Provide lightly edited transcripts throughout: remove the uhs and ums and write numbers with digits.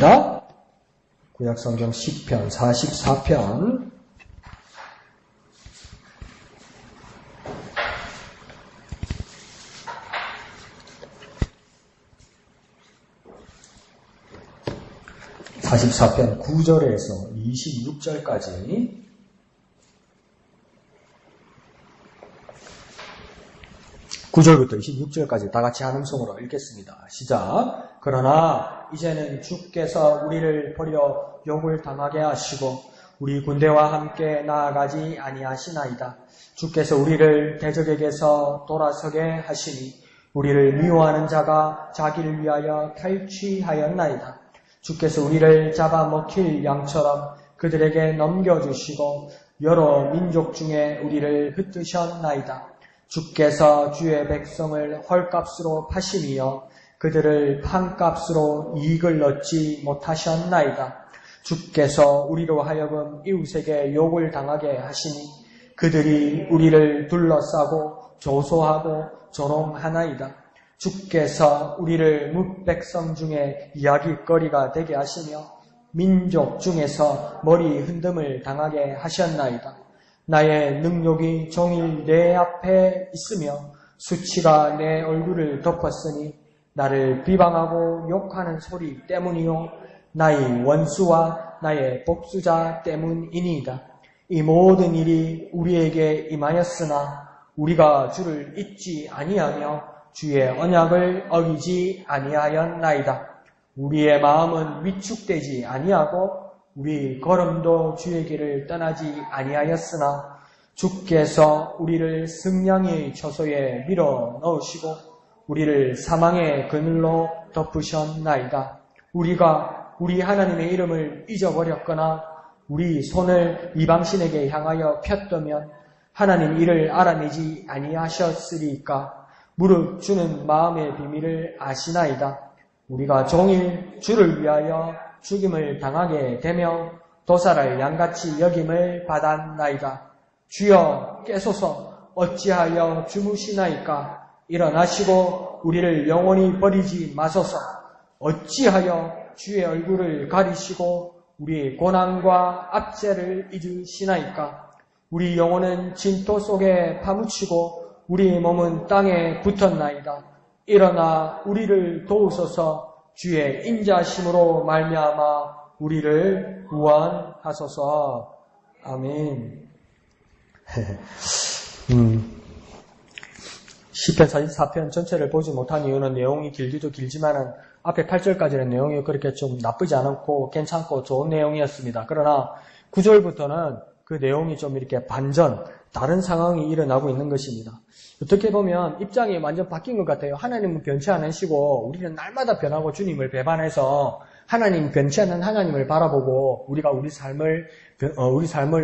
읽겠습니다. 구약성경 시편 44편 44편 9절에서 26절까지 9절부터 26절까지 다 같이 한 음성으로 읽겠습니다. 시작. 그러나 이제는 주께서 우리를 버려 욕을 당하게 하시고 우리 군대와 함께 나아가지 아니하시나이다. 주께서 우리를 대적에게서 돌아서게 하시니 우리를 미워하는 자가 자기를 위하여 탈취하였나이다. 주께서 우리를 잡아먹힐 양처럼 그들에게 넘겨주시고 여러 민족 중에 우리를 흩으셨나이다. 주께서 주의 백성을 헐값으로 파시며 그들을 판값으로 이익을 얻지 못하셨나이다. 주께서 우리로 하여금 이웃에게 욕을 당하게 하시니 그들이 우리를 둘러싸고 조소하고 조롱하나이다. 주께서 우리를 뭇백성 중에 이야기거리가 되게 하시며 민족 중에서 머리 흔듦을 당하게 하셨나이다. 나의 능욕이 종일 내 앞에 있으며 수치가 내 얼굴을 덮었으니 나를 비방하고 욕하는 소리 때문이요 나의 원수와 나의 복수자 때문이니이다. 이 모든 일이 우리에게 임하였으나 우리가 주를 잊지 아니하며 주의 언약을 어기지 아니하였나이다. 우리의 마음은 위축되지 아니하고 우리 걸음도 주의 길을 떠나지 아니하였으나 주께서 우리를 승냥이의 처소에 밀어 넣으시고 우리를 사망의 그늘로 덮으셨나이다. 우리가 우리 하나님의 이름을 잊어버렸거나 우리 손을 이방신에게 향하여 폈다면 하나님 이를 알아내지 아니하셨으리까. 무릇 주는 마음의 비밀을 아시나이다. 우리가 종일 주를 위하여 죽임을 당하게 되며 도살할 양같이 여김을 받았나이다. 주여 깨소서 어찌하여 주무시나이까. 일어나시고 우리를 영원히 버리지 마소서. 어찌하여 주의 얼굴을 가리시고 우리의 고난과 압제를 잊으시나이까. 우리 영혼은 진토 속에 파묻히고 우리의 몸은 땅에 붙었나이다. 일어나 우리를 도우소서. 주의 인자심으로 말미암아 우리를 구원하소서. 아멘. 시편 44편 전체를 보지 못한 이유는 내용이 길기도 길지만은 앞에 8절까지는 내용이 그렇게 좀 나쁘지 않고 괜찮고 좋은 내용이었습니다. 그러나 9절부터는 그 내용이 좀 이렇게 반전, 다른 상황이 일어나고 있는 것입니다. 어떻게 보면 입장이 완전 바뀐 것 같아요. 하나님은 변치 않으시고 우리는 날마다 변하고 주님을 배반해서 하나님 변치 않는 하나님을 바라보고 우리가 우리 삶을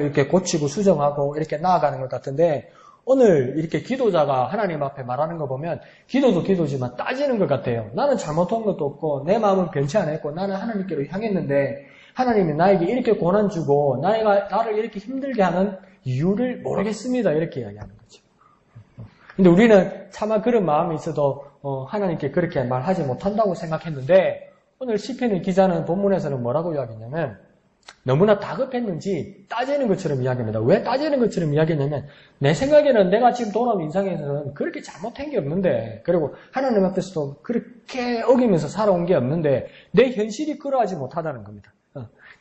이렇게 고치고 수정하고 이렇게 나아가는 것 같은데 오늘 이렇게 기도자가 하나님 앞에 말하는 거 보면 기도도 기도지만 따지는 것 같아요. 나는 잘못한 것도 없고 내 마음은 변치 않았고 나는 하나님께로 향했는데 하나님이 나에게 이렇게 고난 주고 나를 이렇게 힘들게 하는 이유를 모르겠습니다. 이렇게 이야기하는 거죠. 근데 우리는 차마 그런 마음이 있어도 하나님께 그렇게 말하지 못한다고 생각했는데 오늘 시편의 기자는 본문에서는 뭐라고 이야기했냐면 너무나 다급했는지 따지는 것처럼 이야기합니다. 왜 따지는 것처럼 이야기했냐면 내 생각에는 내가 지금 돌아온 인생에서는 그렇게 잘못한 게 없는데 그리고 하나님 앞에서도 그렇게 어기면서 살아온 게 없는데 내 현실이 그러하지 못하다는 겁니다.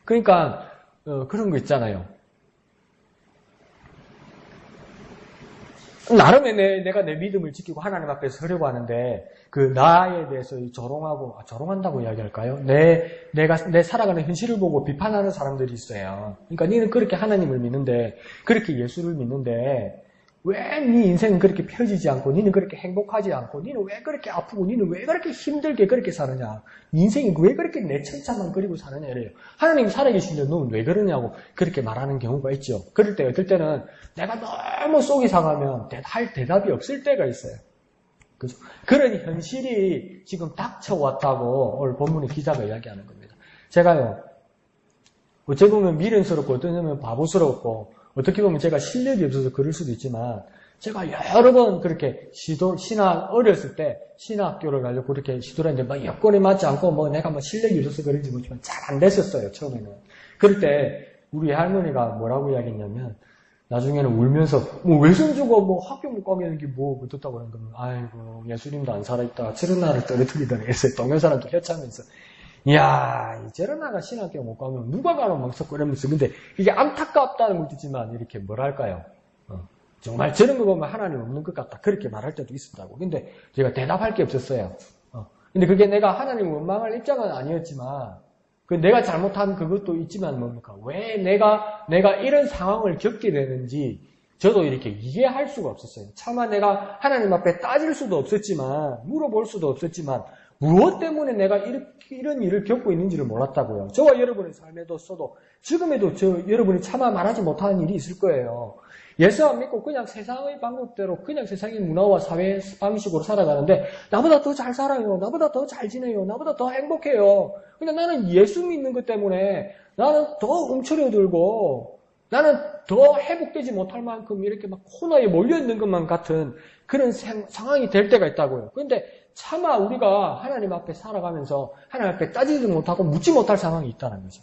그러니까 그런 거 있잖아요. 나름의 내가 내 믿음을 지키고 하나님 앞에 서려고 하는데 그 나에 대해서 조롱한다고 이야기할까요? 내 살아가는 현실을 보고 비판하는 사람들이 있어요. 그러니까 니는 그렇게 하나님을 믿는데 그렇게 예수를 믿는데 왜 네 인생은 그렇게 펴지지 않고 니는 그렇게 행복하지 않고 니는 왜 그렇게 아프고 니는 왜 그렇게 힘들게 그렇게 사느냐. 네 인생이 왜 그렇게 내 천차만 그리고 사느냐 이래요. 하나님이 살아계신데 너는 왜 그러냐고 그렇게 말하는 경우가 있죠. 그럴 때 어떨 때는 내가 너무 속이 상하면 할 대답이 없을 때가 있어요. 그죠? 그런 현실이 지금 닥쳐왔다고 오늘 본문의 기자가 이야기하는 겁니다. 제가요, 어찌 보면 미련스럽고 어떤 점은 바보스럽고 어떻게 보면 제가 실력이 없어서 그럴 수도 있지만 제가 여러 번 그렇게 어렸을 때 신학교를 가려고 그렇게 시도를 했는데 막 여건이 맞지 않고 뭐 내가 뭐 실력이 있어서 그런지 모르지만 잘 안 됐었어요, 처음에는. 그럴 때 우리 할머니가 뭐라고 이야기했냐면 나중에는 울면서 뭐 외손 주고 뭐 학교 못 가게 하는 게 뭐 듣다고 그러는 거면 아이고 예수님도 안 살아있다가 저런 나를 떨어뜨리더니 그래서 동네 사람도 해차면서 이야 저런 나가 신학교 못 가면 누가 가노 막 그러면서 근데 이게 안타깝다는 걸 듣지만 이렇게 뭐랄까요 정말 저런 거 보면 하나님 없는 것 같다 그렇게 말할 때도 있었다고. 근데 제가 대답할 게 없었어요. 근데 그게 내가 하나님 원망할 입장은 아니었지만 그 내가 잘못한 그것도 있지만 뭡니까? 왜 내가 이런 상황을 겪게 되는지 저도 이렇게 이해할 수가 없었어요. 차마 내가 하나님 앞에 따질 수도 없었지만 물어볼 수도 없었지만 무엇 때문에 내가 이런 일을 겪고 있는지를 몰랐다고요. 저와 여러분의 삶에도 써도 지금에도 여러분이 차마 말하지 못하는 일이 있을 거예요. 예수 안 믿고 그냥 세상의 방법대로 그냥 세상의 문화와 사회 방식으로 살아가는데 나보다 더 잘 살아요. 나보다 더 잘 지내요. 나보다 더 행복해요. 근데 나는 예수 믿는 것 때문에 나는 더 움츠려들고 나는 더 회복되지 못할 만큼 이렇게 막 코너에 몰려있는 것만 같은 그런 상황이 될 때가 있다고요. 그런데 차마 우리가 하나님 앞에 살아가면서 하나님 앞에 따지지 못하고 묻지 못할 상황이 있다는 거죠.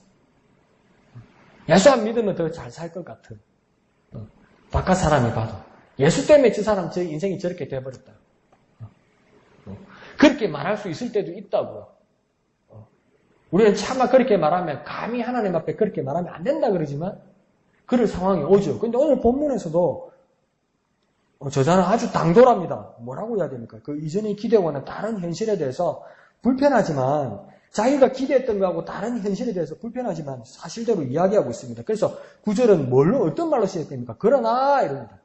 예수 안 믿으면 더 잘 살 것 같은. 바깥 사람이 봐도 예수 때문에 저 사람 제 인생이 저렇게 돼버렸다. 그렇게 말할 수 있을 때도 있다고요. 우리는 차마 그렇게 말하면 감히 하나님 앞에 그렇게 말하면 안 된다 그러지만 그럴 상황이 오죠. 근데 오늘 본문에서도 저자는 아주 당돌합니다. 뭐라고 해야 됩니까? 그 이전의 기대와는 다른 현실에 대해서 불편하지만 자기가 기대했던 거하고 다른 현실에 대해서 불편하지만 사실대로 이야기하고 있습니다. 그래서 9절은 어떤 말로 시작됩니까? 그러나 이럽니다.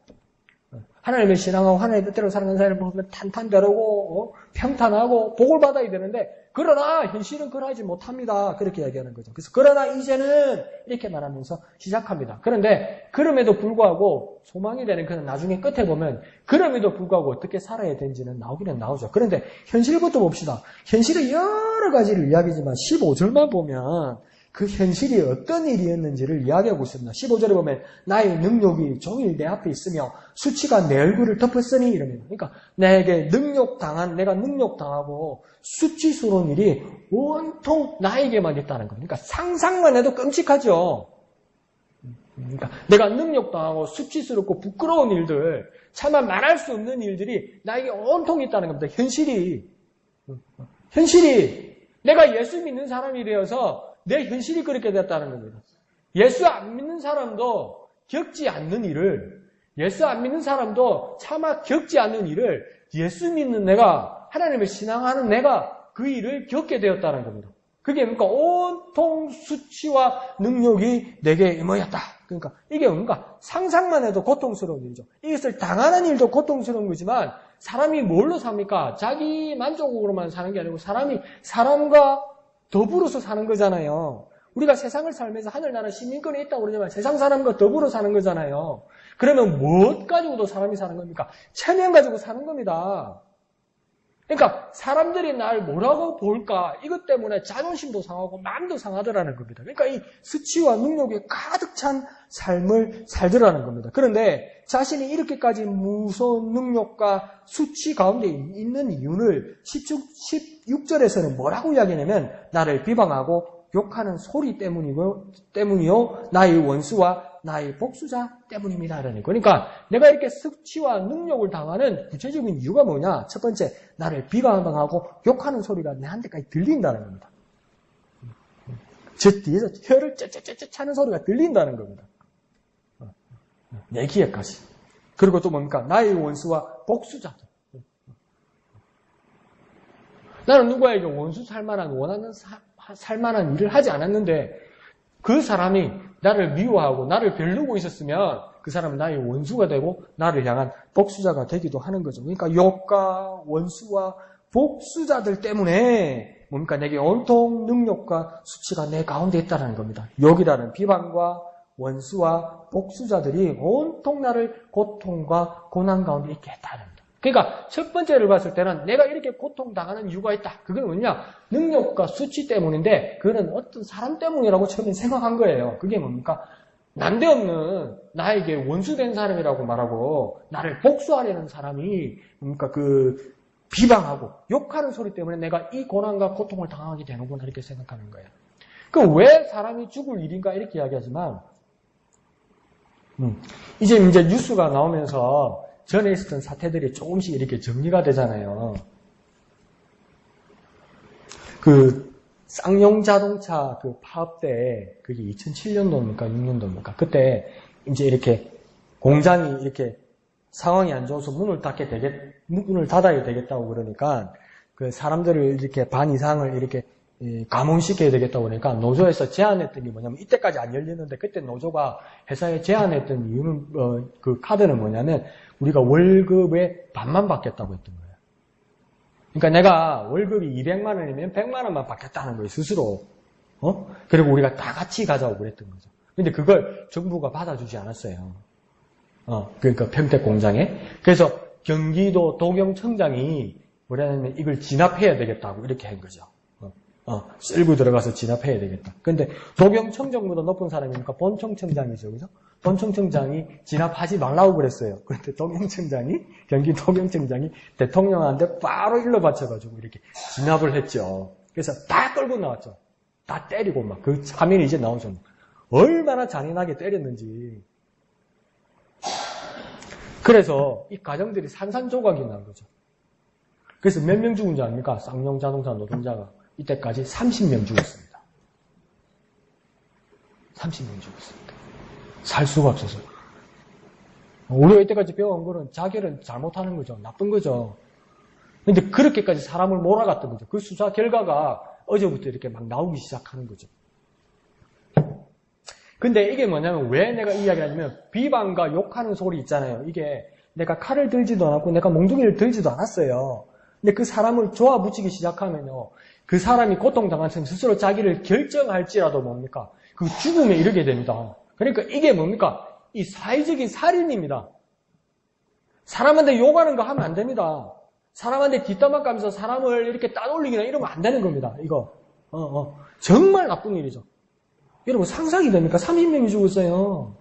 하나님을 신앙하고 하나님의 뜻대로 살아가는 사람을 보면 탄탄대로고 평탄하고 복을 받아야 되는데 그러나 현실은 그러하지 못합니다. 그렇게 얘기하는 거죠. 그래서 그러나 이제는 이렇게 말하면서 시작합니다. 그런데 그럼에도 불구하고 소망이 되는 그는 나중에 끝에 보면 그럼에도 불구하고 어떻게 살아야 되는지는 나오기는 나오죠. 그런데 현실부터 봅시다. 현실의 여러 가지를 이야기지만 15절만 보면 그 현실이 어떤 일이었는지를 이야기하고 있습니다. 15절에 보면 나의 능력이 종일 내 앞에 있으며 수치가 내 얼굴을 덮었으니 이럽니다. 그러니까 내가 능력당하고 수치스러운 일이 온통 나에게만 있다는 겁니다. 그러니까 상상만 해도 끔찍하죠. 그러니까 내가 능력당하고 수치스럽고 부끄러운 일들, 차마 말할 수 없는 일들이 나에게 온통 있다는 겁니다. 현실이 내가 예수 믿는 사람이 되어서 내 현실이 그렇게 됐다는 겁니다. 예수 안 믿는 사람도 겪지 않는 일을, 예수 안 믿는 사람도 차마 겪지 않는 일을 예수 믿는 내가, 하나님을 신앙하는 내가 그 일을 겪게 되었다는 겁니다. 그게 뭔가 온통 수치와 능력이 내게 임하였다. 그러니까 이게 뭔가 상상만 해도 고통스러운 일이죠. 이것을 당하는 일도 고통스러운 거지만 사람이 뭘로 삽니까? 자기 만족으로만 사는 게 아니고 사람과 더불어서 사는 거잖아요. 우리가 세상을 살면서 하늘나라 시민권이 있다고 그러지만 세상 사람과 더불어 사는 거잖아요. 그러면 무엇 가지고도 사람이 사는 겁니까? 체면 가지고 사는 겁니다. 그러니까 사람들이 날 뭐라고 볼까 이것 때문에 자존심도 상하고 마음도 상하더라는 겁니다. 그러니까 이 수치와 능력에 가득 찬 삶을 살더라는 겁니다. 그런데 자신이 이렇게까지 무서운 능력과 수치 가운데 있는 이유를 16절에서는 뭐라고 이야기하냐면 나를 비방하고 욕하는 소리 때문이요 나의 원수와 나의 복수자 때문입니다. 라는 거. 그러니까 내가 이렇게 수치와 능력을 당하는 구체적인 이유가 뭐냐? 첫 번째, 나를 비방하고 욕하는 소리가 내한테까지 들린다는 겁니다. 저 뒤에서 혀를 쩌쩌쩌쩌 차는 소리가 들린다는 겁니다. 내 귀에까지. 그리고 또 뭡니까? 나의 원수와 복수자들. 나는 누구에게 원수 살만한 살만한 일을 하지 않았는데 그 사람이 나를 미워하고 나를 벼르고 있었으면 그 사람은 나의 원수가 되고 나를 향한 복수자가 되기도 하는 거죠. 그러니까 욕과 원수와 복수자들 때문에 뭡니까? 내게 온통 능력과 수치가 내 가운데 있다는 겁니다. 욕이라는 비방과 원수와 복수자들이 온통 나를 고통과 고난 가운데 있게 했다는 겁니다. 그러니까 첫 번째를 봤을 때는 내가 이렇게 고통당하는 이유가 있다. 그건 뭐냐? 능력과 수치 때문인데 그거는 어떤 사람 때문이라고 처음에 생각한 거예요. 그게 뭡니까? 난데없는 나에게 원수된 사람이라고 말하고 나를 복수하려는 사람이 그러니까 그 비방하고 욕하는 소리 때문에 내가 이 고난과 고통을 당하게 되는구나 이렇게 생각하는 거예요. 그 왜 사람이 죽을 일인가 이렇게 이야기하지만 이제 뉴스가 나오면서 전에 있었던 사태들이 조금씩 이렇게 정리가 되잖아요. 그 쌍용 자동차 그 파업 때 그게 2007년도입니까 6년도입니까 그때 이제 이렇게 공장이 이렇게 상황이 안 좋아서 문을 닫아야 되겠다고 그러니까 그 사람들을 이렇게 반 이상을 이렇게 감원시켜야 되겠다고 그러니까 노조에서 제안했던 게 뭐냐면 이때까지 안 열리는데 그때 노조가 회사에 제안했던 이유는 그 카드는 뭐냐면 우리가 월급의 반만 받겠다고 했던 거예요. 그러니까 내가 월급이 200만 원이면 100만 원만 받겠다는 거예요, 스스로. 그리고 우리가 다 같이 가자고 그랬던 거죠. 근데 그걸 정부가 받아주지 않았어요. 그러니까 평택 공장에. 그래서 경기도 도경청장이 뭐냐면 이걸 진압해야 되겠다고 이렇게 한 거죠. 쓸고 들어가서 진압해야 되겠다. 근데 도경청정보다 높은 사람이니까 본청청장이죠, 그죠? 본청청장이 진압하지 말라고 그랬어요. 그런데 경기 도경청장이 대통령한테 바로 일러 바쳐가지고 이렇게 진압을 했죠. 그래서 다 끌고 나왔죠. 다 때리고 막 그 화면이 이제 나오죠. 얼마나 잔인하게 때렸는지. 그래서 이 가정들이 산산조각이 난 거죠. 그래서 몇 명 죽은 줄 압니까? 쌍용 자동차 노동자가. 이때까지 30명 죽었습니다. 30명 죽었습니다. 살 수가 없어서. 우리가 이때까지 배워온 거는 자결은 잘못하는 거죠. 나쁜 거죠. 근데 그렇게까지 사람을 몰아갔던 거죠. 그 수사 결과가 어제부터 이렇게 막 나오기 시작하는 거죠. 근데 이게 뭐냐면 왜 내가 이 이야기를 하냐면 비방과 욕하는 소리 있잖아요. 이게 내가 칼을 들지도 않았고 내가 몽둥이를 들지도 않았어요. 근데 그 사람을 조아붙이기 시작하면요. 그 사람이 고통당한 사람 스스로 자기를 결정할지라도 뭡니까? 그 죽음에 이르게 됩니다. 그러니까 이게 뭡니까? 이 사회적인 살인입니다. 사람한테 욕하는 거 하면 안 됩니다. 사람한테 뒷담화 까면서 사람을 이렇게 따돌리기나 이러면 안 되는 겁니다. 이거. 정말 나쁜 일이죠. 여러분 상상이 됩니까? 30명이 죽었어요.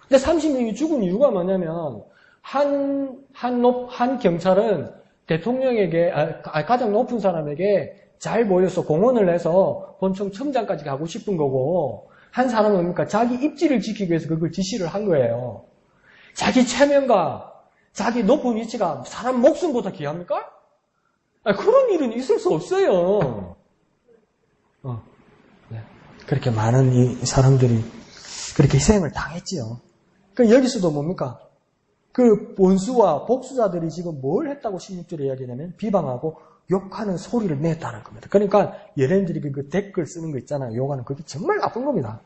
근데 30명이 죽은 이유가 뭐냐면 한 경찰은 대통령에게 가장 높은 사람에게 잘 보여서 공헌을 해서 본청청장까지 가고 싶은 거고 한 사람은 뭡니까? 자기 입지를 지키기 위해서 그걸 지시를 한 거예요. 자기 체면과 자기 높은 위치가 사람 목숨보다 귀합니까? 그런 일은 있을 수 없어요. 네. 그렇게 많은 이 사람들이 그렇게 희생을 당했지요. 그 여기서도 뭡니까? 그 원수와 복수자들이 지금 뭘 했다고 16절에 이야기하냐면 비방하고 욕하는 소리를 냈다는 겁니다. 그러니까 연예인들이 그 댓글 쓰는 거 있잖아요. 욕하는 그게 정말 나쁜 겁니다.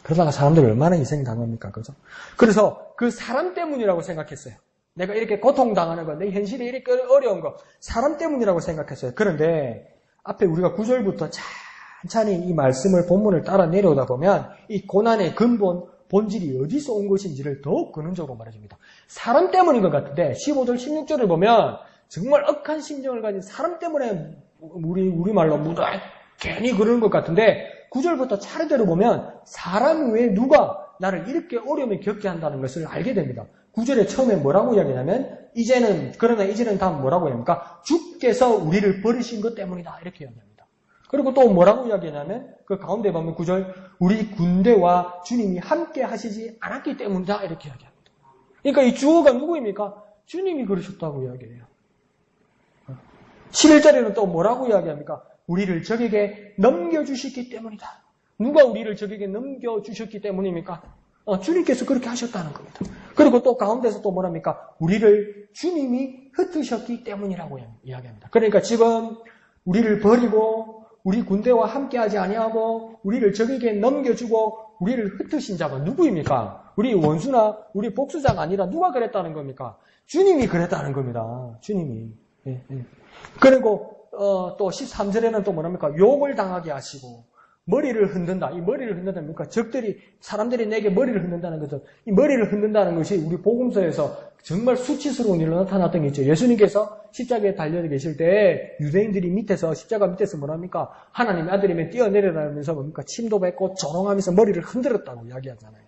그러다가 사람들이 얼마나 희생당합니까? 그죠? 그래서 그 사람 때문이라고 생각했어요. 내가 이렇게 고통당하는 거, 내 현실이 이렇게 어려운 거 사람 때문이라고 생각했어요. 그런데 앞에 우리가 9절부터 천천히 이 말씀을 본문을 따라 내려오다 보면 이 고난의 근본 본질이 어디서 온 것인지를 더욱 근원적으로 말해줍니다. 사람 때문인 것 같은데 15절, 16절을 보면 정말 억한 심정을 가진 사람 때문에 우리말로 괜히 그러는 것 같은데 9절부터 차례대로 보면 사람 외에 누가 나를 이렇게 어려움을 겪게 한다는 것을 알게 됩니다. 9절에 처음에 뭐라고 이야기하냐면 그러나 이제는 다 뭐라고 합니까? 주께서 우리를 버리신 것 때문이다 이렇게 이야기합니다. 그리고 또 뭐라고 이야기하냐면 그 가운데 보면 9절 우리 군대와 주님이 함께 하시지 않았기 때문이다 이렇게 이야기합니다. 그러니까 이 주어가 누구입니까? 주님이 그러셨다고 이야기해요. 11절에는 또 뭐라고 이야기합니까? 우리를 적에게 넘겨주셨기 때문이다. 누가 우리를 적에게 넘겨주셨기 때문입니까? 주님께서 그렇게 하셨다는 겁니다. 그리고 또 가운데서 또 뭐랍니까? 우리를 주님이 흩으셨기 때문이라고 이야기합니다. 그러니까 지금 우리를 버리고 우리 군대와 함께하지 아니하고 우리를 적에게 넘겨주고 우리를 흩으신 자가 누구입니까? 우리 원수나 우리 복수자가 아니라 누가 그랬다는 겁니까? 주님이 그랬다는 겁니다. 주님이. 예. 그리고 또 13절에는 또 뭐랍니까? 욕을 당하게 하시고 머리를 흔든다. 이 머리를 흔든다는 뭡니까? 사람들이 내게 머리를 흔든다는 것은, 이 머리를 흔든다는 것이 우리 복음서에서 정말 수치스러운 일로 나타났던 게 있죠. 예수님께서 십자가에 달려 계실 때 유대인들이 십자가 밑에서 뭐랍니까? 하나님의 아들이면 뛰어내려라면서 뭡니까? 침도 뱉고 조롱하면서 머리를 흔들었다고 이야기하잖아요.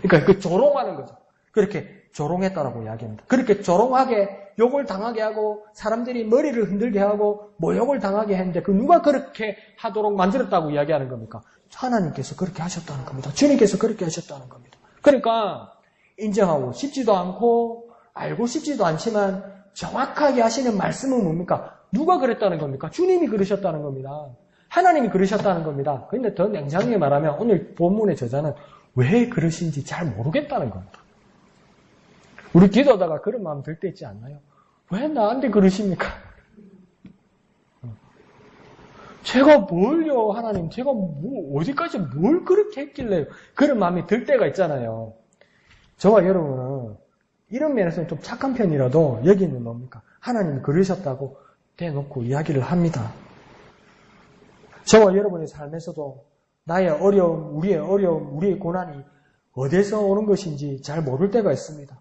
그러니까 그 조롱하는 거죠. 그렇게 조롱했다라고 이야기합니다. 그렇게 조롱하게 욕을 당하게 하고 사람들이 머리를 흔들게 하고 모욕을 당하게 했는데 그 누가 그렇게 하도록 만들었다고 이야기하는 겁니까? 하나님께서 그렇게 하셨다는 겁니다. 주님께서 그렇게 하셨다는 겁니다. 그러니까 인정하고 싶지도 않고 알고 싶지도 않지만 정확하게 하시는 말씀은 뭡니까? 누가 그랬다는 겁니까? 주님이 그러셨다는 겁니다. 하나님이 그러셨다는 겁니다. 그런데 더 냉정하게 말하면 오늘 본문의 저자는 왜 그러신지 잘 모르겠다는 겁니다. 우리 기도하다가 그런 마음 들 때 있지 않나요? 왜 나한테 그러십니까? 제가 뭘요, 하나님? 제가 어디까지 뭘 그렇게 했길래 그런 마음이 들 때가 있잖아요. 저와 여러분은 이런 면에서는 좀 착한 편이라도 여기는 뭡니까? 하나님이 그러셨다고 대놓고 이야기를 합니다. 저와 여러분의 삶에서도 나의 어려움, 우리의 고난이 어디서 오는 것인지 잘 모를 때가 있습니다.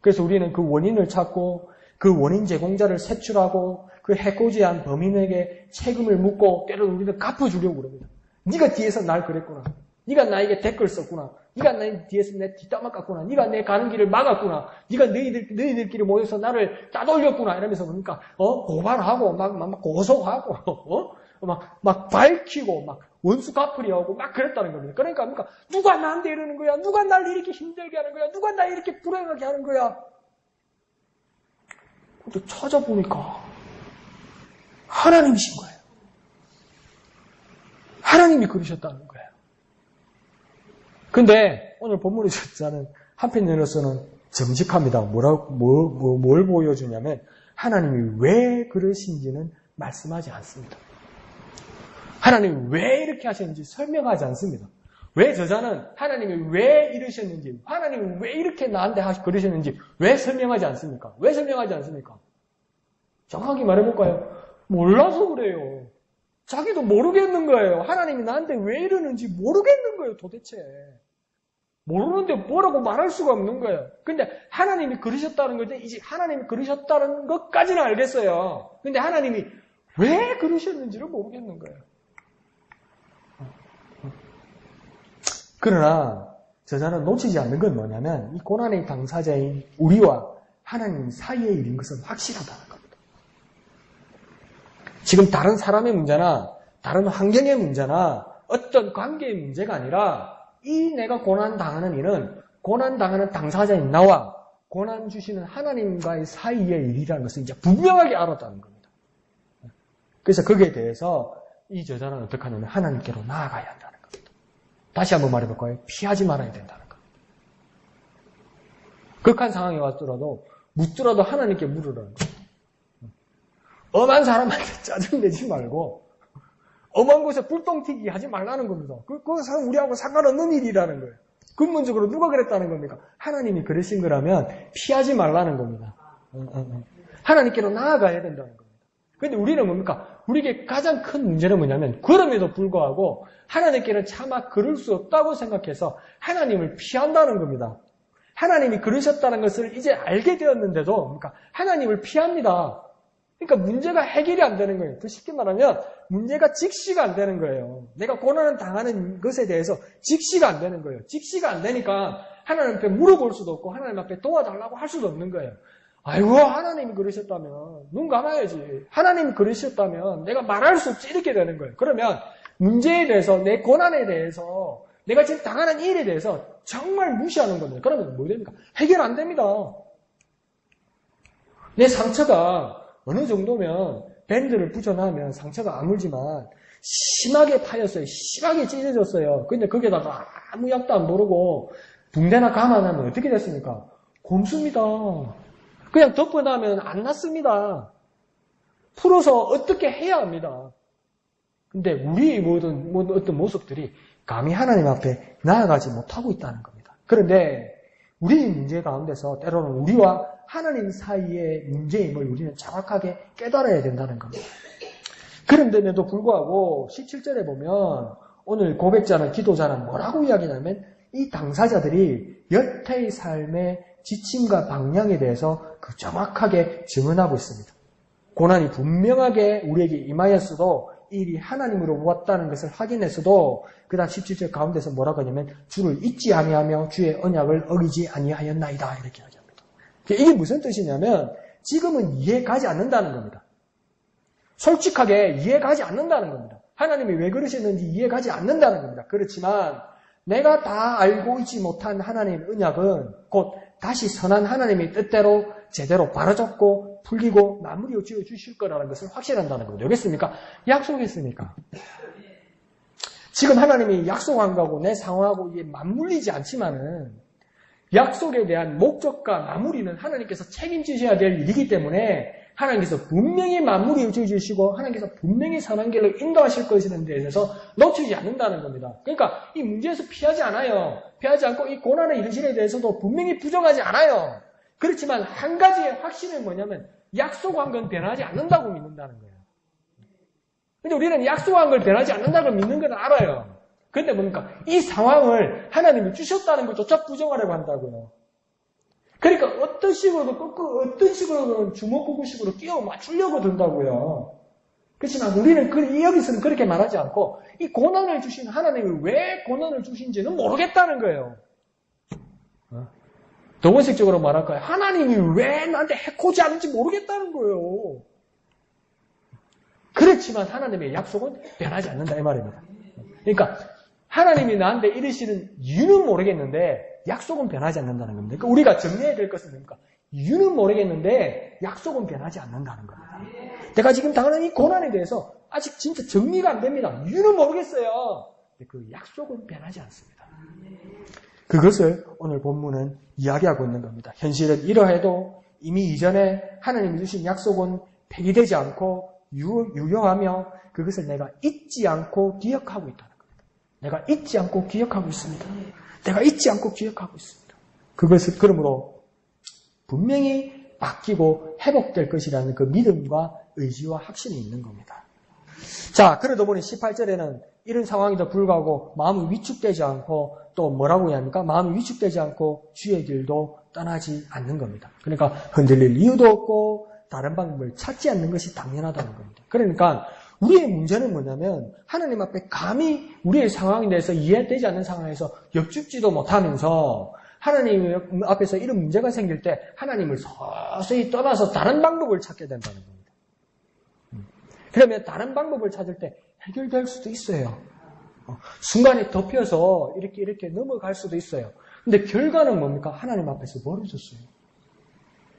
그래서 우리는 그 원인을 찾고 그 원인 제공자를 색출하고 그 해코지한 범인에게 책임을 묻고 때로는 우리는 갚아주려고 그럽니다. 네가 뒤에서 날 그랬구나. 네가 나에게 댓글 썼구나. 네가 내 뒤에서 내 뒷담화 깠구나. 네가 내 가는 길을 막았구나. 네가 너희들끼리 모여서 나를 따돌렸구나. 이러면서 그러니까 고발하고 막 고소하고 막 밝히고 막 원수 갚으려고 막 그랬다는 겁니다. 그러니까 누가 나한테 이러는 거야? 누가 날 이렇게 힘들게 하는 거야? 누가 날 이렇게 불행하게 하는 거야? 근데 찾아보니까 하나님이신 거예요. 하나님이 그러셨다는 거예요. 근데 오늘 본문의 저자는 한편으로서는 정직합니다. 뭘 보여주냐면 하나님이 왜 그러신지는 말씀하지 않습니다. 하나님이 왜 이렇게 하셨는지 설명하지 않습니다. 왜 저자는 하나님이 왜 이러셨는지, 하나님이 왜 이렇게 나한테 그러셨는지 왜 설명하지 않습니까? 왜 설명하지 않습니까? 정확하게 말해볼까요? 몰라서 그래요. 자기도 모르겠는 거예요. 하나님이 나한테 왜 이러는지 모르겠는 거예요, 도대체. 모르는데 뭐라고 말할 수가 없는 거예요. 근데 하나님이 그러셨다는 건데, 이제 하나님이 그러셨다는 것까지는 알겠어요. 근데 하나님이 왜 그러셨는지를 모르겠는 거예요. 그러나 저자는 놓치지 않는 건 뭐냐면 이 고난의 당사자인 우리와 하나님 사이의 일인 것은 확실하다는 겁니다. 지금 다른 사람의 문제나 다른 환경의 문제나 어떤 관계의 문제가 아니라 이 내가 고난당하는 일은 고난당하는 당사자인 나와 고난 주시는 하나님과의 사이의 일이라는 것을 이제 분명하게 알았다는 겁니다. 그래서 거기에 대해서 이 저자는 어떻게 하냐면 하나님께로 나아가야 한다는 겁니다. 다시 한번 말해볼까요? 피하지 말아야 된다는 겁니다. 극한 상황에 왔더라도 묻더라도 하나님께 물으라는 겁니다. 엄한 사람한테 짜증내지 말고 엄한 곳에 불똥튀기 하지 말라는 겁니다. 그 사람 우리하고 상관없는 일이라는 거예요. 근본적으로 누가 그랬다는 겁니까? 하나님이 그러신 거라면 피하지 말라는 겁니다. 하나님께로 나아가야 된다는 겁니다. 그런데 우리는 뭡니까? 우리에게 가장 큰 문제는 뭐냐면 그럼에도 불구하고 하나님께는 차마 그럴 수 없다고 생각해서 하나님을 피한다는 겁니다. 하나님이 그러셨다는 것을 이제 알게 되었는데도 그러니까 하나님을 피합니다. 그러니까 문제가 해결이 안 되는 거예요. 더 쉽게 말하면 문제가 직시가 안 되는 거예요. 내가 고난을 당하는 것에 대해서 직시가 안 되는 거예요. 직시가 안 되니까 하나님 앞에 물어볼 수도 없고 하나님 앞에 도와달라고 할 수도 없는 거예요. 아이고 하나님이 그러셨다면 눈 감아야지. 하나님이 그러셨다면 내가 말할 수 없지 이렇게 되는 거예요. 그러면 문제에 대해서 내 고난에 대해서 내가 지금 당하는 일에 대해서 정말 무시하는 겁니다. 그러면 뭐 됩니까? 해결 안 됩니다. 내 상처가 어느 정도면 밴드를 붙여놓으면 상처가 아물지만 심하게 파였어요. 심하게 찢어졌어요. 근데 거기에다가 아무 약도 안 바르고 붕대나 감아놓으면 어떻게 됐습니까? 곰습니다. 그냥 덮어놓으면 안 났습니다. 풀어서 어떻게 해야 합니다. 근데 우리 모든 어떤 모습들이 감히 하나님 앞에 나아가지 못하고 있다는 겁니다. 그런데 우리 문제 가운데서 때로는 우리와 하나님 사이의 문제임을 우리는 정확하게 깨달아야 된다는 겁니다. 그런데도 불구하고 17절에 보면 오늘 고백자는 기도자는 뭐라고 이야기하냐면 이 당사자들이 여태의 삶의 지침과 방향에 대해서 그 정확하게 증언하고 있습니다. 고난이 분명하게 우리에게 임하였어도 이 일이 하나님으로 왔다는 것을 확인했어도 그 다음 17절 가운데서 뭐라고 하냐면 주를 잊지 아니하며 주의 언약을 어기지 아니하였나이다 이렇게 이야기합니다. 이게 무슨 뜻이냐면 지금은 이해가지 않는다는 겁니다. 솔직하게 이해가지 않는다는 겁니다. 하나님이 왜 그러셨는지 이해가지 않는다는 겁니다. 그렇지만 내가 다 알고 있지 못한 하나님의 언약은 곧 다시 선한 하나님의 뜻대로 제대로 바로잡고 풀리고 마무리 지어 주실 거라는 것을 확신한다는 겁니다. 알겠습니까? 약속했으니까. 지금 하나님이 약속한 거하고 내 상황하고 이게 맞물리지 않지만은 약속에 대한 목적과 마무리는 하나님께서 책임지셔야 될 일이기 때문에 하나님께서 분명히 마무리 지어주시고 하나님께서 분명히 선한 길로 인도하실 것이라는 데 대해서 놓치지 않는다는 겁니다. 그러니까 이 문제에서 피하지 않아요. 피하지 않고 이 고난의 이르심에 대해서도 분명히 부정하지 않아요. 그렇지만 한 가지의 확신은 뭐냐면 약속한 건 변하지 않는다고 믿는다는 거예요. 근데 우리는 약속한 걸 변하지 않는다고 믿는 건 알아요. 그런데 뭡니까? 이 상황을 하나님이 주셨다는 것조차 부정하려고 한다고요. 그러니까 어떤 식으로든 어떤 식으로든 주먹구구식으로 끼워 맞추려고 든다고요. 그렇지만 우리는 여기서는 그렇게 말하지 않고 이 고난을 주신 하나님이 왜 고난을 주신지는 모르겠다는 거예요. 더 원색적으로 말할까요? 하나님이 왜 나한테 해코지 않는지 모르겠다는 거예요. 그렇지만 하나님의 약속은 변하지 않는다 이 말입니다. 그러니까 하나님이 나한테 이르시는 이유는 모르겠는데 약속은 변하지 않는다는 겁니다. 그러니까 우리가 정리해야 될 것은 뭡니까? 이유는 모르겠는데 약속은 변하지 않는다는 겁니다. 내가 지금 당하는 이 고난에 대해서 아직 진짜 정리가 안 됩니다. 이유는 모르겠어요. 근데 그 약속은 변하지 않습니다. 그것을 오늘 본문은 이야기하고 있는 겁니다. 현실은 이러해도 이미 이전에 하나님이 주신 약속은 폐기되지 않고 유효하며 그것을 내가 잊지 않고 기억하고 있다는 겁니다. 내가 잊지 않고 기억하고 있습니다. 내가 잊지 않고 기억하고 있습니다. 그것을 그러므로 분명히 바뀌고 회복될 것이라는 그 믿음과 의지와 확신이 있는 겁니다. 자, 그러다 보니 18절에는 이런 상황에도 불구하고 마음이 위축되지 않고 또 뭐라고 해야 합니까? 마음이 위축되지 않고 주의 길도 떠나지 않는 겁니다. 그러니까 흔들릴 이유도 없고 다른 방법을 찾지 않는 것이 당연하다는 겁니다. 그러니까 우리의 문제는 뭐냐면 하나님 앞에 감히 우리의 상황에 대해서 이해되지 않는 상황에서 엽죽지도 못하면서 하나님 앞에서 이런 문제가 생길 때 하나님을 서서히 떠나서 다른 방법을 찾게 된다는 겁니다. 그러면 다른 방법을 찾을 때 해결될 수도 있어요. 순간에 덮여서 이렇게 넘어갈 수도 있어요. 근데 결과는 뭡니까? 하나님 앞에서 멀어졌어요.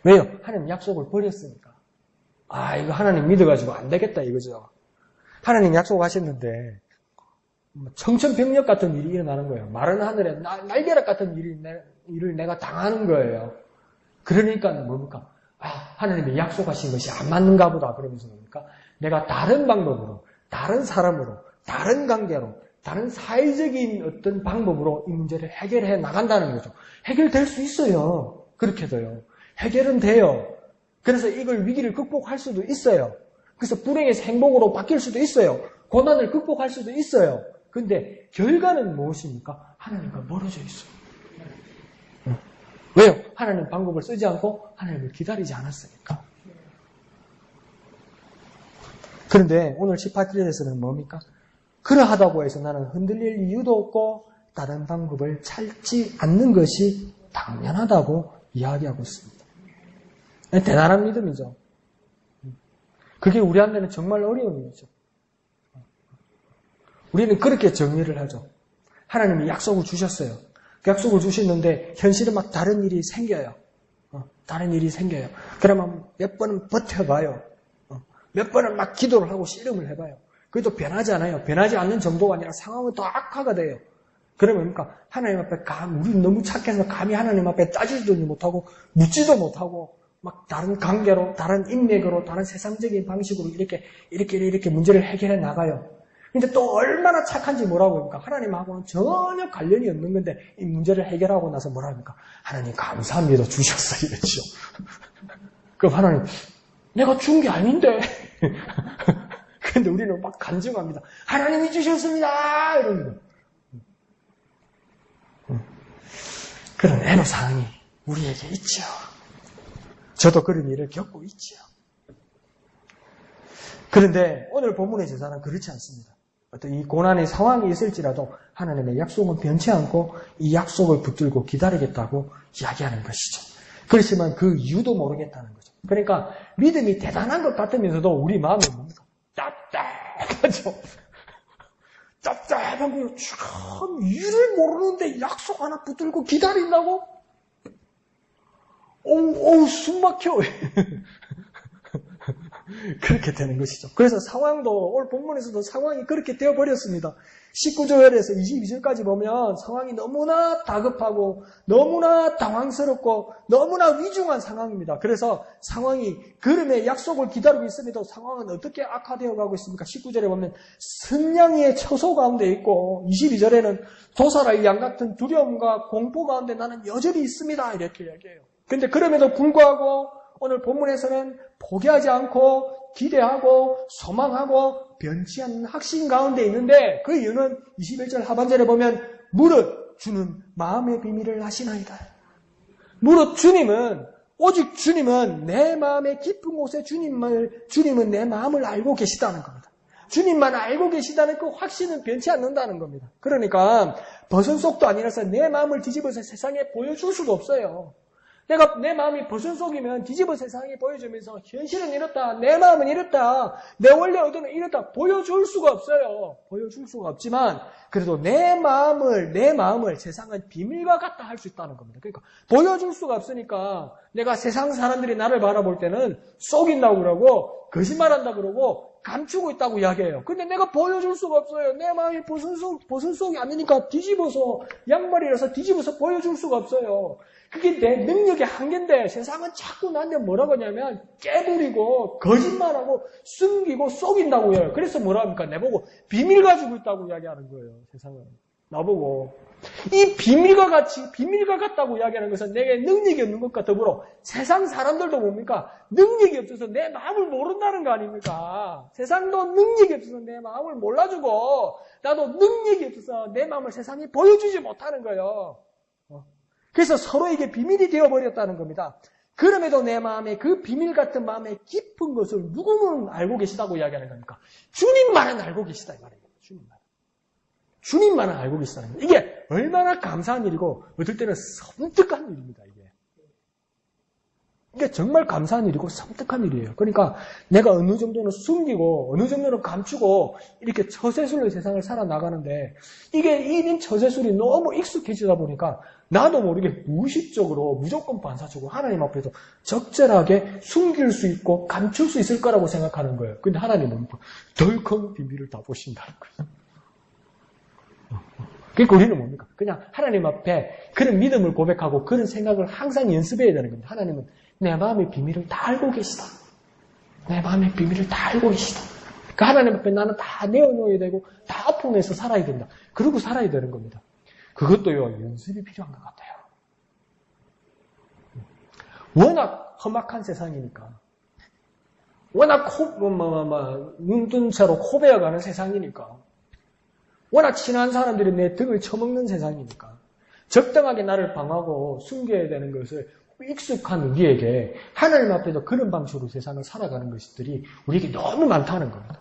왜요? 하나님 약속을 버렸으니까. 이거 하나님 믿어가지고 안 되겠다 이거죠. 하나님 약속하셨는데 청천벽력 같은 일이 일어나는 거예요. 마른 하늘에 날벼락 같은 일을 내가 당하는 거예요. 그러니까 뭡니까? 하나님이 약속하신 것이 안 맞는가 보다 그러면서 뭡니까? 내가 다른 방법으로, 다른 사람으로, 다른 관계로, 다른 사회적인 어떤 방법으로 이 문제를 해결해 나간다는 거죠. 해결될 수 있어요. 그렇게도요. 해결은 돼요. 그래서 이걸 위기를 극복할 수도 있어요. 그래서 불행에서 행복으로 바뀔 수도 있어요. 고난을 극복할 수도 있어요. 근데 결과는 무엇입니까? 하나님과 멀어져 있어요. 왜요? 하나님 방법을 쓰지 않고 하나님을 기다리지 않았으니까. 그런데 오늘 18절에서는 뭡니까? 그러하다고 해서 나는 흔들릴 이유도 없고 다른 방법을 찾지 않는 것이 당연하다고 이야기하고 있습니다. 대단한 믿음이죠. 그게 우리한테는 정말 어려운 일이죠. 우리는 그렇게 정리를 하죠. 하나님이 약속을 주셨어요. 그 약속을 주셨는데 현실은 막 다른 일이 생겨요. 다른 일이 생겨요. 그러면 몇 번은 버텨봐요. 몇 번은 막 기도를 하고 씨름을 해봐요. 그래도 변하지 않아요. 변하지 않는 정도가 아니라 상황은 더 악화가 돼요. 그러면 그러니까 하나님 앞에 우리는 너무 착해서 감히 하나님 앞에 따지지도 못하고 묻지도 못하고 막 다른 관계로, 다른 인맥으로, 다른 세상적인 방식으로 이렇게 문제를 해결해 나가요. 근데 또 얼마나 착한지 뭐라고 합니까? 하나님하고는 전혀 관련이 없는 건데 이 문제를 해결하고 나서 뭐라 합니까? 하나님 감사합니다. 주셨어. 이랬죠. 그럼 하나님 내가 준 게 아닌데 근데 우리는 막 간증합니다. 하나님이 주셨습니다! 이럽니다. 그런 애로사항이 우리에게 있죠. 저도 그런 일을 겪고 있죠. 그런데 오늘 본문의 제사는 그렇지 않습니다. 어떤 이 고난의 상황이 있을지라도 하나님의 약속은 변치 않고 이 약속을 붙들고 기다리겠다고 이야기하는 것이죠. 그렇지만 그 이유도 모르겠다는 거죠. 그러니까 믿음이 대단한 것 같으면서도 우리 마음이 뭡니까? 답답하죠. 답답한 거예요. 참 이유를 모르는데 약속 하나 붙들고 기다린다고? 어우 숨 막혀. 그렇게 되는 것이죠. 그래서 상황도 오늘 본문에서도 상황이 그렇게 되어버렸습니다. 19절에서 22절까지 보면 상황이 너무나 다급하고 너무나 당황스럽고 너무나 위중한 상황입니다. 그래서 상황이 그름의 약속을 기다리고 있음에도 상황은 어떻게 악화되어 가고 있습니까? 19절에 보면 승냥이의 처소 가운데 있고 22절에는 도사라의 양 같은 두려움과 공포 가운데 나는 여전히 있습니다. 이렇게 이야기해요. 근데 그럼에도 불구하고 오늘 본문에서는 포기하지 않고 기대하고 소망하고 변치 않는 확신 가운데 있는데 그 이유는 21절 하반절에 보면 무릇 주는 마음의 비밀을 아시나이다. 무릇 오직 주님은 내 마음의 깊은 곳에 주님은 내 마음을 알고 계시다는 겁니다. 주님만 알고 계시다는 그 확신은 변치 않는다는 겁니다. 그러니까 버선 속도 아니라서 내 마음을 뒤집어서 세상에 보여줄 수가 없어요. 내가 내 마음이 버선 속이면 뒤집어 세상에 보여주면서 현실은 이렇다, 내 마음은 이렇다, 내 원래 의도는 이렇다 보여줄 수가 없어요. 보여줄 수가 없지만 그래도 내 마음을 세상은 비밀과 같다 할 수 있다는 겁니다. 그러니까 보여줄 수가 없으니까 내가 세상 사람들이 나를 바라볼 때는 속인다고 그러고 거짓말한다고 그러고 감추고 있다고 이야기해요. 근데 내가 보여줄 수가 없어요. 내 마음이 버선 속이 아니니까 뒤집어서 양말이라서 뒤집어서 보여줄 수가 없어요. 그게 내 능력의 한계인데 세상은 자꾸 나한테 뭐라고 하냐면 깨부리고 거짓말하고 숨기고 속인다고 해요. 그래서 뭐라 합니까? 내보고 비밀 가지고 있다고 이야기하는 거예요. 세상은. 나보고. 이 비밀과 같다고 이야기하는 것은 내게 능력이 없는 것과 더불어 세상 사람들도 뭡니까? 능력이 없어서 내 마음을 모른다는 거 아닙니까? 세상도 능력이 없어서 내 마음을 몰라주고 나도 능력이 없어서 내 마음을 세상에 보여주지 못하는 거예요. 그래서 서로에게 비밀이 되어버렸다는 겁니다. 그럼에도 내 마음에 그 비밀 같은 마음의 깊은 것을 누구는 알고 계시다고 이야기하는 겁니까? 주님만은 알고 계시다 이 말이에요. 주님만은 알고 계시다는 겁니다. 이게 얼마나 감사한 일이고 어떨 때는 섬뜩한 일입니다. 이게 정말 감사한 일이고 섬뜩한 일이에요. 그러니까 내가 어느 정도는 숨기고 어느 정도는 감추고 이렇게 처세술로 세상을 살아나가는데 이게 이 처세술이 너무 익숙해지다 보니까 나도 모르게 무의식적으로 무조건 반사적으로 하나님 앞에서 적절하게 숨길 수 있고 감출 수 있을 거라고 생각하는 거예요. 근데 하나님은 덜컹 비밀을 다 보신다는 거예요. 그러니까 우리는 뭡니까? 그냥 하나님 앞에 그런 믿음을 고백하고 그런 생각을 항상 연습해야 되는 겁니다. 하나님은 내 마음의 비밀을 다 알고 계시다. 내 마음의 비밀을 다 알고 계시다. 그 하나님 앞에 나는 다 내어놓아야 되고 다 아픔에서 살아야 된다. 그러고 살아야 되는 겁니다. 그것도요, 연습이 필요한 것 같아요. 워낙 험악한 세상이니까. 워낙 눈 뜬 채로 코베어가는 세상이니까. 워낙 친한 사람들이 내 등을 쳐먹는 세상이니까. 적당하게 나를 방하고 숨겨야 되는 것을 익숙한 우리에게 하나님 앞에서 그런 방식으로 세상을 살아가는 것들이 우리에게 너무 많다는 겁니다.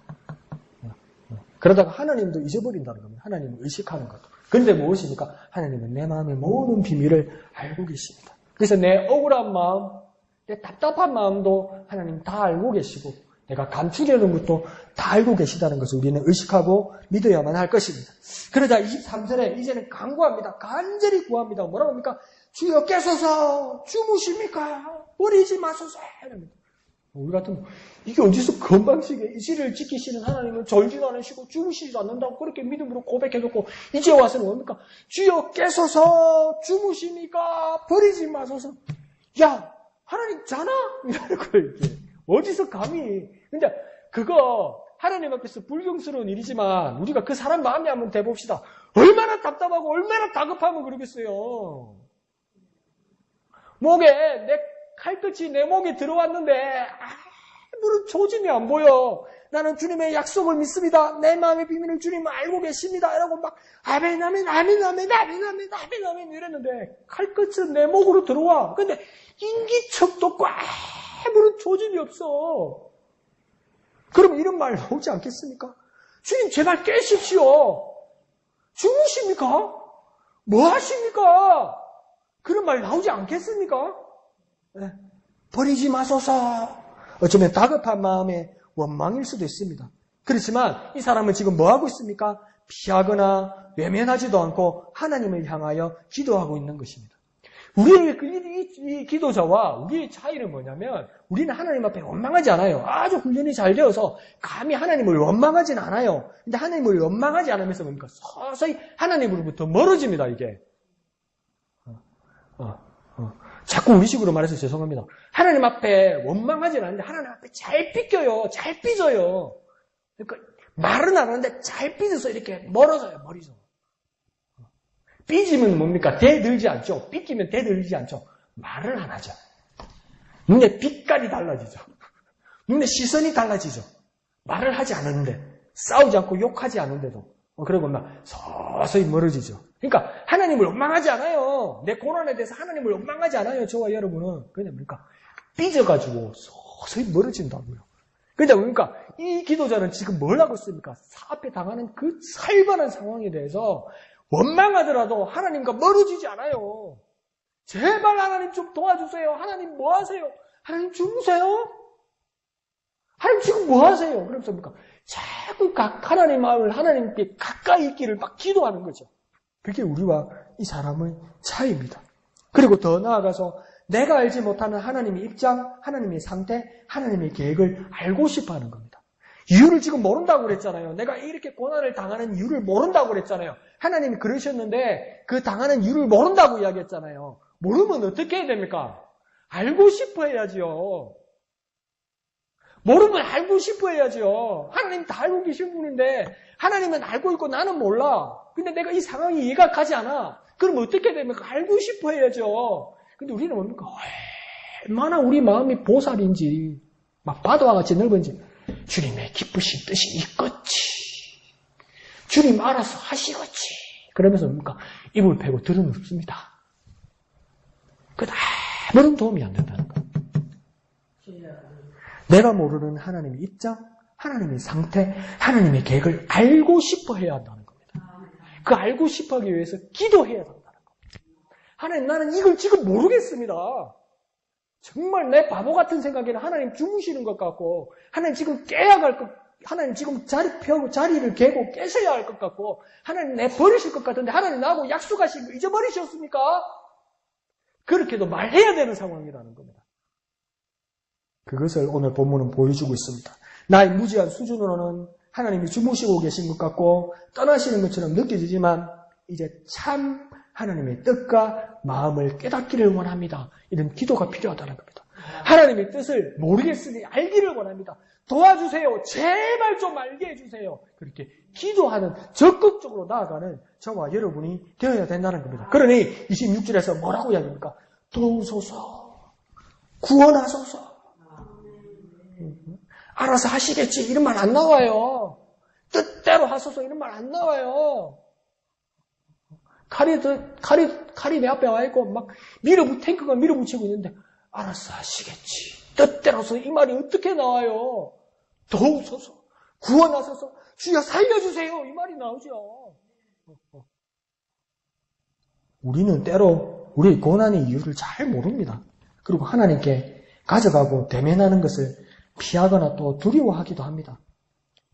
그러다가 하나님도 잊어버린다는 겁니다. 하나님을 의식하는 것도. 그런데 무엇입니까? 하나님은 내 마음의 모든 비밀을 알고 계십니다. 그래서 내 억울한 마음, 내 답답한 마음도 하나님 다 알고 계시고 내가 감추려는 것도 다 알고 계시다는 것을 우리는 의식하고 믿어야만 할 것입니다. 그러자 23절에 이제는 간구합니다. 간절히 구합니다. 뭐라고 합니까? 주여 깨소서 주무십니까? 버리지 마소서. 우리 같은 이게 어디서 건방지게 이시를 지키시는 하나님은 졸지도 않으시고 주무시지도 않는다고 그렇게 믿음으로 고백해놓고 이제 와서는 뭡니까? 주여 깨소서 주무십니까? 버리지 마소서. 야 하나님 자나? 이러는 거예요. 이게. 어디서 감히. 근데 그거 하나님 앞에서 불경스러운 일이지만 우리가 그 사람 마음에 한번 대봅시다. 얼마나 답답하고 얼마나 다급하면 그러겠어요. 목에 내 칼끝이 내 목에 들어왔는데 아무런 조짐이 안 보여. 나는 주님의 약속을 믿습니다. 내 마음의 비밀을 주님 알고 계십니다. 이러고 막 아멘 아멘 아멘 아멘 아멘 아멘 아멘 아멘 이랬는데 칼끝은 내 목으로 들어와. 근데 인기척도 없고 아무런 조짐이 없어. 그럼 이런 말 나오지 않겠습니까? 주님 제발 깨십시오. 주무십니까? 뭐 하십니까? 그런 말 나오지 않겠습니까? 네. 버리지 마소서. 어쩌면 다급한 마음에 원망일 수도 있습니다. 그렇지만 이 사람은 지금 뭐 하고 있습니까? 피하거나 외면하지도 않고 하나님을 향하여 기도하고 있는 것입니다. 우리의 이 기도자와 우리의 차이는 뭐냐면 우리는 하나님 앞에 원망하지 않아요. 아주 훈련이 잘 되어서 감히 하나님을 원망하진 않아요. 근데 하나님을 원망하지 않으면서 뭡니까? 서서히 하나님으로부터 멀어집니다, 이게. 자꾸 우리식으로 말해서 죄송합니다. 하나님 앞에 원망하진 않는데 하나님 앞에 잘 삐껴요. 잘 삐져요. 그러니까 말은 안 하는데 잘 삐져서 이렇게 멀어져요. 머리죠. 삐지면 뭡니까? 대들지 않죠. 삐끼면 대들지 않죠. 말을 안 하죠. 눈에 빛깔이 달라지죠. 눈에 시선이 달라지죠. 말을 하지 않았는데 싸우지 않고 욕하지 않은데도 그러고 막 서서히 멀어지죠. 그러니까 하나님을 원망하지 않아요. 내 고난에 대해서 하나님을 원망하지 않아요. 저와 여러분은. 그냥 뭡니까? 삐져가지고 서서히 멀어진다고요. 그러니까 뭡니까? 이 기도자는 지금 뭘 하고 있습니까? 앞에 당하는 그 살벌한 상황에 대해서 원망하더라도 하나님과 멀어지지 않아요. 제발 하나님 좀 도와주세요. 하나님 뭐 하세요? 하나님 주무세요? 하나님 지금 뭐 하세요? 그러면서 뭡니까? 자꾸 하나님 마음을 하나님께 가까이 있기를 막 기도하는 거죠. 그게 우리와 이 사람의 차이입니다. 그리고 더 나아가서 내가 알지 못하는 하나님의 입장, 하나님의 상태, 하나님의 계획을 알고 싶어 하는 겁니다. 이유를 지금 모른다고 그랬잖아요. 내가 이렇게 고난을 당하는 이유를 모른다고 그랬잖아요. 하나님이 그러셨는데 그 당하는 이유를 모른다고 이야기했잖아요. 모르면 어떻게 해야 됩니까? 알고 싶어 해야지요. 모르면 알고 싶어 해야죠. 하나님 다 알고 계신 분인데 하나님은 알고 있고 나는 몰라. 근데 내가 이 상황이 이해가 가지 않아. 그럼 어떻게 됩니까? 알고 싶어 해야죠. 근데 우리는 뭡니까? 얼마나 우리 마음이 보살인지 막 바다와 같이 넓은지 주님의 기쁘신 뜻이 있겠지. 주님 알아서 하시겠지. 그러면서 뭡니까? 입을 패고 들은 없습니다. 그건 아무런 도움이 안 된다는 거예요. 내가 모르는 하나님의 입장, 하나님의 상태, 하나님의 계획을 알고 싶어 해야 한다는 겁니다. 그 알고 싶어 하기 위해서 기도해야 한다는 겁니다. 하나님, 나는 이걸 지금 모르겠습니다. 정말 내 바보 같은 생각에는 하나님 주무시는 것 같고, 하나님 지금 깨야 할 것, 하나님 지금 자리를 개고 깨셔야 할 것 같고, 하나님 내 버리실 것 같은데, 하나님 나하고 약속하신 거 잊어버리셨습니까? 그렇게도 말해야 되는 상황이라는 겁니다. 그것을 오늘 본문은 보여주고 있습니다. 나의 무지한 수준으로는 하나님이 주무시고 계신 것 같고 떠나시는 것처럼 느껴지지만 이제 참 하나님의 뜻과 마음을 깨닫기를 원합니다. 이런 기도가 필요하다는 겁니다. 하나님의 뜻을 모르겠으니 알기를 원합니다. 도와주세요. 제발 좀 알게 해주세요. 그렇게 기도하는 적극적으로 나아가는 저와 여러분이 되어야 된다는 겁니다. 그러니 26절에서 뭐라고 이야기합니까? 도우소서, 구원하소서. 알아서 하시겠지 이런 말 안 나와요. 뜻대로 하소서 이런 말 안 나와요. 칼이 내 앞에 와 있고 막 탱크가 밀어붙이고 있는데 알아서 하시겠지. 뜻대로서 이 말이 어떻게 나와요? 도우소서, 구원하소서, 주여 살려주세요 이 말이 나오죠. 우리는 때로 우리의 고난의 이유를 잘 모릅니다. 그리고 하나님께 가져가고 대면하는 것을 피하거나 또 두려워하기도 합니다.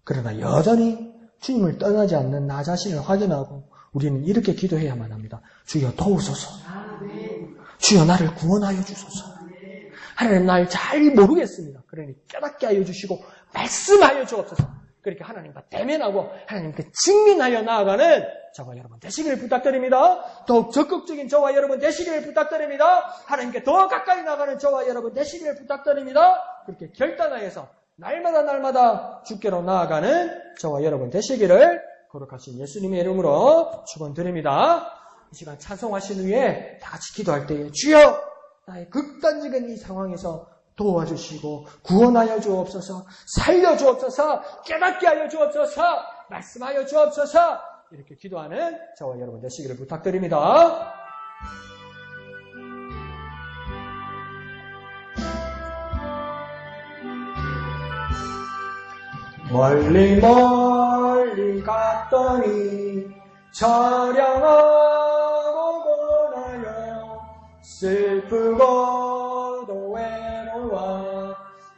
그러나 여전히 주님을 떠나지 않는 나 자신을 확인하고 우리는 이렇게 기도해야만 합니다. 주여 도우소서. 주여 나를 구원하여 주소서. 하나님 날 잘 모르겠습니다. 그러니 깨닫게 하여 주시고 말씀하여 주옵소서. 그렇게 하나님과 대면하고 하나님께 직면하여 나아가는 저와 여러분 되시기를 부탁드립니다. 더욱 적극적인 저와 여러분 되시기를 부탁드립니다. 하나님께 더 가까이 나가는 저와 여러분 되시기를 부탁드립니다. 그렇게 결단하여서 날마다 주께로 나아가는 저와 여러분 되시기를 거룩하신 예수님의 이름으로 축원드립니다. 이 시간 찬송하신 후에 다 같이 기도할 때에 주여 나의 극단적인 이 상황에서 도와주시고 구원하여 주옵소서, 살려 주옵소서, 깨닫게 하여 주옵소서, 말씀하여 주옵소서, 이렇게 기도하는 저와 여러분 되시기를 부탁드립니다. 멀리 멀리 갔더니 처량하고 고나여 슬프고도 외로워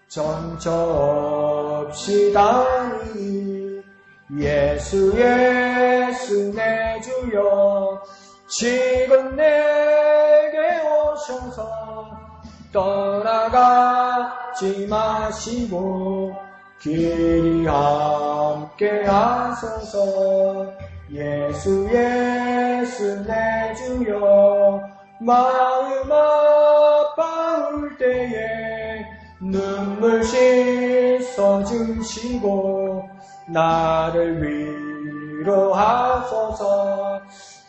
정처없이 예수 예수 내 주여 지금 내게 오셔서 떠나가지 마시고 길이 함께 하소서. 예수 예수 내 주여 마음 아파올 때에 눈물 씻어 주시고 나를 위로하소서.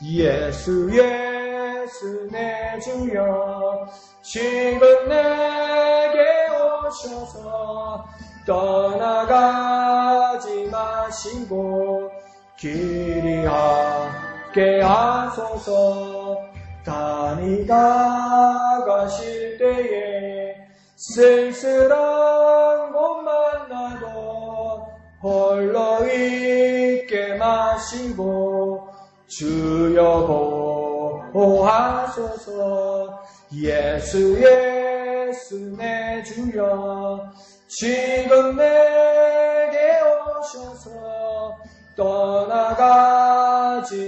예수 예수 내 주여 지금 내게 오셔서 떠나가지 마시고 길이 함께 하소서. 다니다 가실 때에 쓸쓸한 곳 만나도 홀로 있게 마시고 주여 보호하소서. 예수 예수 내 주여 지금 내게 오셔서 떠나가지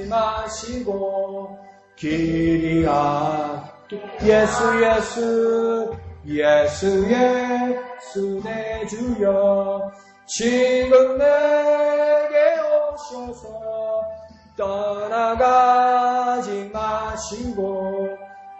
마시고 길이 함께 예수 예수 예수 예수 내 주여 지금 내게 오셔서 떠나가지 마시고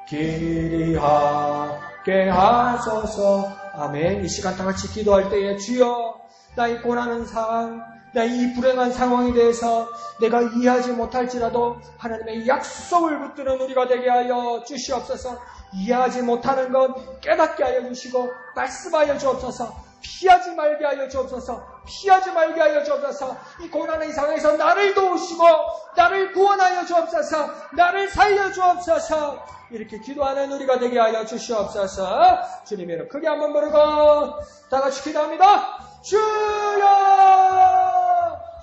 길이 함께 하소서. 아멘. 이 시간 다 같이 기도할 때에 주여 나의 고난한 상황, 나의 이 불행한 상황에 대해서 내가 이해하지 못할지라도 하나님의 약속을 붙드는 우리가 되게 하여 주시옵소서. 이해하지 못하는 것 깨닫게 하여 주시고 말씀하여 주옵소서. 피하지 말게 하여 주옵소서. 피하지 말게 하여 주옵소서. 이 고난의 상황에서 나를 도우시고 나를 구원하여 주옵소서. 나를 살려 주옵소서. 이렇게 기도하는 우리가 되게 하여 주시옵소서. 주님의 이름 크게 한번 부르고 다 같이 기도합니다. 주여!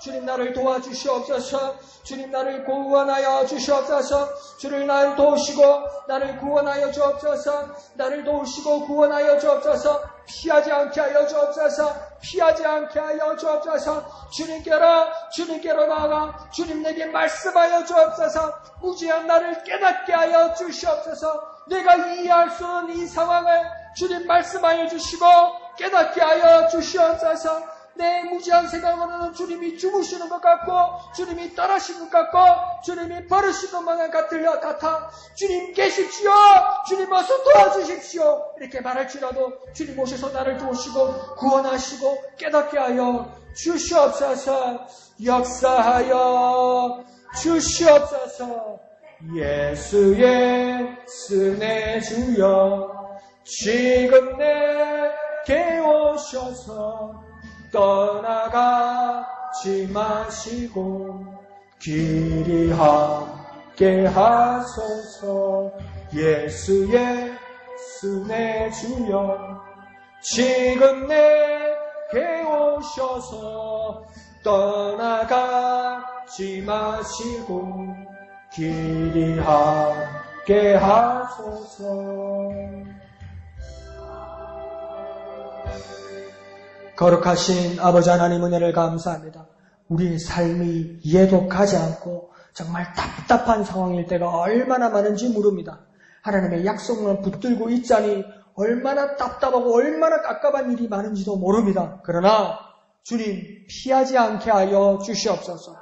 주님 나를 도와주시옵소서. 주님 나를 구원하여 주시옵소서. 주를 나를 도우시고 나를 구원하여 주옵소서. 나를 도우시고 구원하여 주옵소서. 피하지 않게 하여 주옵소서. 피하지 않게 하여 주옵소서. 주님께로 나아가 주님 내게 말씀하여 주옵소서. 무지한 나를 깨닫게 하여 주시옵소서. 내가 이해할 수 없는 이 상황을 주님 말씀하여 주시고 깨닫게 하여 주시옵소서. 내 무지한 생각으로는 주님이 주무시는 것 같고 주님이 떠나신 것 같고 주님이 버리신 것만 같아. 주님 계십시오. 주님 어서 도와주십시오. 이렇게 말할지라도 주님 오셔서 나를 도우시고 구원하시고 깨닫게 하여 주시옵소서. 역사하여 주시옵소서. 예수 예수 내 주여 지금 내게 오셔서 떠나가지 마시고 길이 함께 하소서. 예수 예수 내 주여 지금 내게 오셔서 떠나가지 마시고 길이 함께 하소서. 거룩하신 아버지 하나님 은혜를 감사합니다. 우리의 삶이 이해도 가지 않고 정말 답답한 상황일 때가 얼마나 많은지 모릅니다. 하나님의 약속만 붙들고 있자니 얼마나 답답하고 얼마나 깝깝한 일이 많은지도 모릅니다. 그러나 주님 피하지 않게 하여 주시옵소서.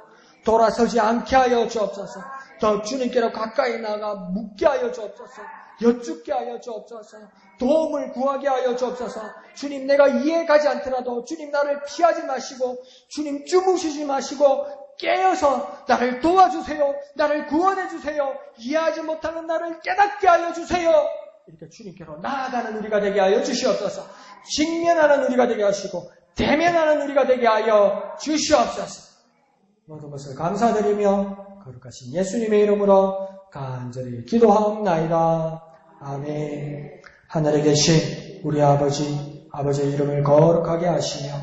돌아서지 않게 하여 주옵소서. 더 주님께로 가까이 나가 묻게 하여 주옵소서. 여쭙게 하여 주옵소서. 도움을 구하게 하여 주옵소서. 주님 내가 이해가지 않더라도 주님 나를 피하지 마시고 주님 주무시지 마시고 깨어서 나를 도와주세요. 나를 구원해 주세요. 이해하지 못하는 나를 깨닫게 하여 주세요. 이렇게 주님께로 나아가는 우리가 되게 하여 주시옵소서. 직면하는 우리가 되게 하시고 대면하는 우리가 되게 하여 주시옵소서. 모든 것을 감사드리며 거룩하신 예수님의 이름으로 간절히 기도하옵나이다. 아멘. 하늘에 계신 우리 아버지, 아버지의 이름을 거룩하게 하시며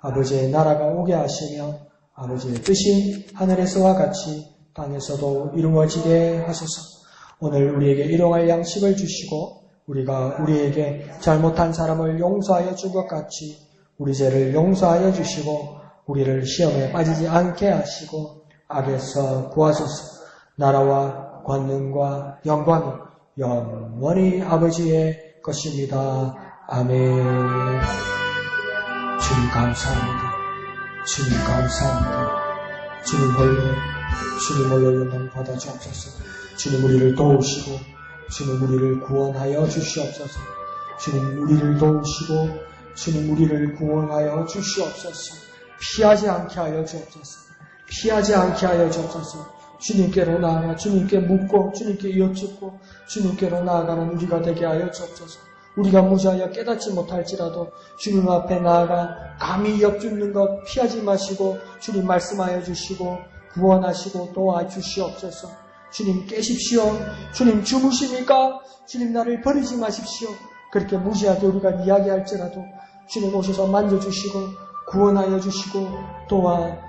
아버지의 나라가 오게 하시며 아버지의 뜻이 하늘에서와 같이 땅에서도 이루어지게 하소서. 오늘 우리에게 일용할 양식을 주시고 우리가 우리에게 잘못한 사람을 용서하여 준 것 같이 우리 죄를 용서하여 주시고 우리를 시험에 빠지지 않게 하시고 악에서 구하소서. 나라와 권능과 영광이 영원히 아버지의 것입니다. 아멘. 주님 감사합니다. 주님 감사합니다. 주님 홀로 영광 받아 주옵소서. 주님 우리를 도우시고 주님 우리를 구원하여 주시옵소서. 주님 우리를 도우시고 주님 우리를 구원하여 주시옵소서. 피하지 않게 하여 주옵소서. 피하지 않게 하여 주옵소서. 주님께로 나아가 주님께 묻고 주님께 여쭙고 주님께로 나아가는 우리가 되게 하여 주옵소서. 우리가 무지하여 깨닫지 못할지라도 주님 앞에 나아가 감히 엿듣는 것 피하지 마시고 주님 말씀하여 주시고 구원하시고 도와주시옵소서. 주님 깨십시오. 주님 주무십니까? 주님 나를 버리지 마십시오. 그렇게 무지하게 우리가 이야기할지라도 주님 오셔서 만져주시고 구원하여 주시고 도와주시옵소서.